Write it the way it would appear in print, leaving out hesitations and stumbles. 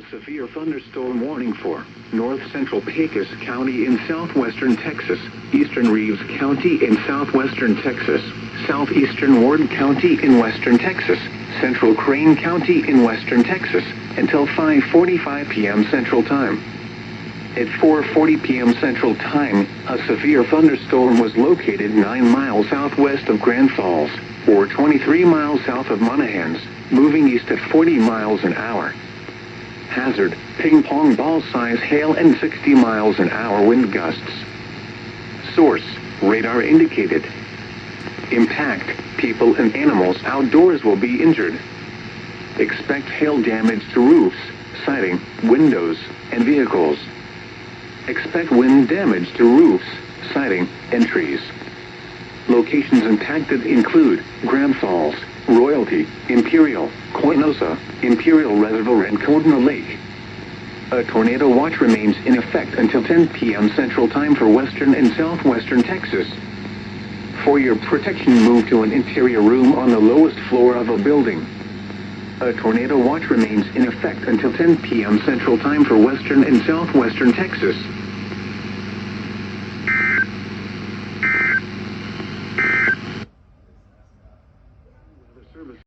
a severe thunderstorm warning for north central Pecos County in southwestern Texas, eastern Reeves County in southwestern Texas, southeastern Ward County in western Texas, central Crane County in western Texas, until 5:45 p.m. Central Time. At 4:40 p.m. Central Time, a severe thunderstorm was located 9 miles southwest of Grand Falls, or 23 miles south of Monahans, moving east at 40 miles an hour. Hazard, ping pong ball size hail and 60 miles an hour wind gusts. Source, radar indicated. Impact, people and animals outdoors will be injured. Expect hail damage to roofs, siding, windows, and vehicles. Expect wind damage to roofs, siding, and trees. Locations impacted include Grand Falls, Royalty, Imperial, Coinosa, Imperial Reservoir, and Codina Lake. A tornado watch remains in effect until 10 p.m. Central Time for western and southwestern Texas. For your protection, move to an interior room on the lowest floor of a building. A tornado watch remains in effect until 10 p.m. Central Time for western and southwestern Texas.